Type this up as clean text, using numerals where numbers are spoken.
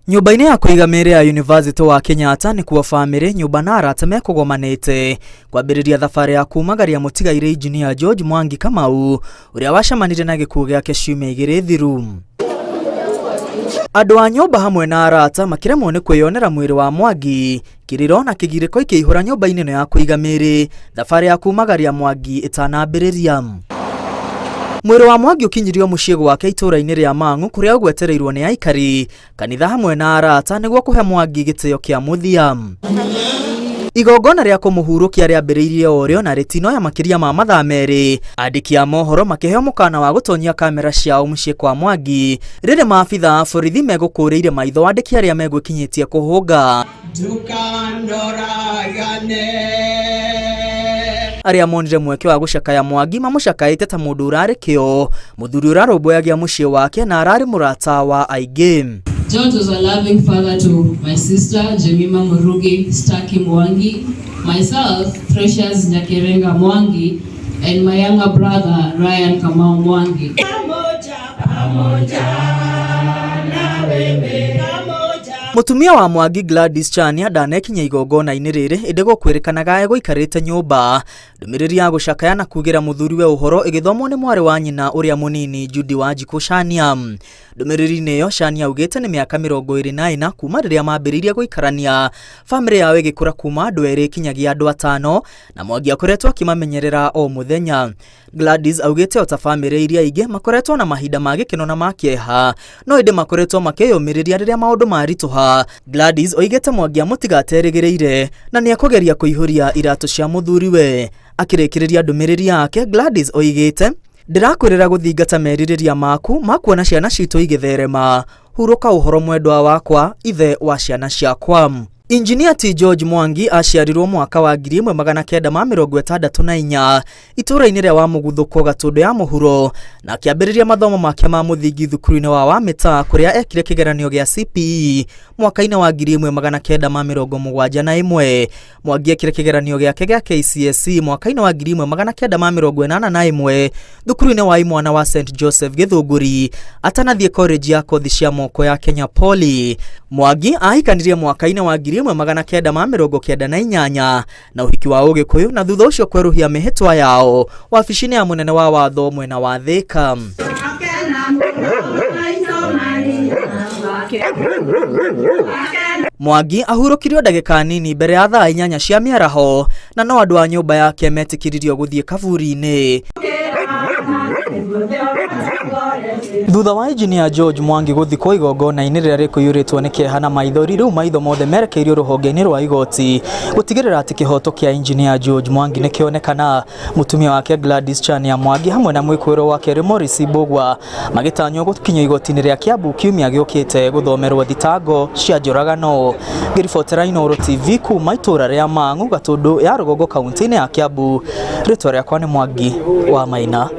Nyumba-inĩ ya kũiga mĩĩrĩ ya University wa Kenyatta nĩ kuo famĩlĩ, nyũmba na arata mekũgomanĩte kwambĩrĩria thabarĩ ya kumagaria mũtigaire Engineer George Mwangi Kamau ũrĩa wacemanire na gĩkuũ gĩake ciumia 2 thiru. Andũ a nyũmba hamwe na arata makĩremwo nĩ kwĩyonera mwĩrĩ wa Mwangi, kĩrĩro na kĩgirĩko ikĩihũra nyũmba-inĩ ĩno ya kũiga mĩĩrĩ thabarĩ ya kumagaria Mwangi ĩtanambĩrĩria. Mwĩrĩ wa Mwangi ũkinyirio mũciĩ gwake itũũra-inĩ rĩa Mang'u kũrĩa ũgwetereirwo nĩ aikari, kanitha hamwe na arata nĩguo kũhe Mwangi gĩtĩo kĩa mũthia. Igongona rĩa kũmũhurũkia rĩambĩrĩirie orĩo na rĩtinoya makĩria ma mathaa merĩ, andĩki a mohoro makĩheo mũkana wa gũtonyia kamera ciao mũciĩ kwa Mwangi rĩrĩ maabitha a borithi megũkũrĩire maitho andĩki arĩa megwĩkinyĩtie kũhũnga. Arĩa monire mweke wa gũcakaya Mwangi mamũcakaĩte ta mũndũ ũrarĩ kĩo, mũthuri ũrarũmbũyagia mũciĩ wake na ararĩ mũrata wa aingĩ. George was a loving father to my sister Jemima Murugi Staki Mwangi, myself Precious Nyakerenga Mwangi, and my younger brother Ryan Kamau Mwangi. Mũtumia wa Mwangi Gladys Chania ndanekinya igongona-inĩ rĩrĩ ĩndĩ gũkwĩrĩkanaga egũikarĩte nyũmba. Ndũmĩrĩri ya gũcakaya na kugĩra mũthuriwe ũhoro ĩgĩthomwo nĩ mwarĩ wa nyina ũrĩa mũnini Judy Wanjiku Chania. Ndũmĩrĩri-inĩ ĩyo Chania augĩte nĩ mĩaka 24 kuma rĩrĩa mambĩrĩirie gũikarania, famĩlĩ yao ĩgĩkũra kuma andũ erĩ kinyagia andũ 5 na Mwangi akoretwo akĩmamenyerera o mũthenya. Gladys augĩte ota famĩlĩ iria ingĩ makoretwo na mahinda ma gĩkeno na ma kĩeha, no ĩndĩ makoretwo makĩyũmĩrĩria rĩrĩa maũndũ maritũha. Gladys oigĩte Mwangi amũtigaterĩgĩrĩire na nĩ akũgeria kũihũria iratũ cia mũthuriwe. Akĩrĩkĩrĩria ndũmĩrĩri yake, Gladys oigĩte, ndĩrakwĩrĩra gũthingata merirĩria maku ma kuona ciana citũ igĩtherema. Hurũka ũhoro mwendwa wakwa, ithe wa ciana ciakwa. Engineer T. George Mwangi aciarirwo mwaka wa 1964 itũũra-inĩ rĩa Wamũguthũko Gatũndũ ya mũhuro na akĩambĩrĩria mathomo make ma mũthingi thukuru-inĩ wa Wamĩta kũrĩa ekire kĩgeranio gĩa CPE mwaka-inĩ wa 1971. Mwangi ekire kĩgeranio gĩake gĩa KCSE mwaka-inĩ wa 1981 thukuru-inĩ wa imwana wa St. Joseph Gĩthũngũri atanathiĩ college ya kothi cia moko ya Kenya Poly. Mwangi ahikanirie mwaka-inĩ wa 1998 na ũhiki wa Ũgĩkũyũ na thutha ũcio kwerũhia mĩhĩtwa yao wabici-inĩ ya mũnene wa watho mwena wa Thika. Mwangi ahurũkirio ndagĩka nini mbere ya thaa 8 cia mĩaraho na no andũ a nyũmba yake metĩkĩririo gũthiĩ kaburi-inĩ. Thutha wa Engineer George Mwangi gũthikwo igongona-inĩ rĩrĩa rĩkũiyũrĩtwo nĩ kĩeha na maithori, rĩu maitho mothe merekeirio rũhonge-inĩ rwa igoti gũtigĩrĩra atĩ kĩhoto kĩa Engineer George Mwangi nĩ kĩonekana. Mũtumia wake Gladys Chania Mwangi hamwe na mwĩkũĩrwo wake Morris Mbũgua magĩtanywo gũkinyio igoti-inĩ rĩa Kiambu kiumia gĩũkĩte gũthomerwo thitango cia njũragano. Ngĩribotera Inooro TV kuma itũũra rĩa Mang'u Gatũndũ ya rũgongo kaunti-inĩ ya Kiambu, rĩtwa rĩakwa nĩ Mwangi wa Maina.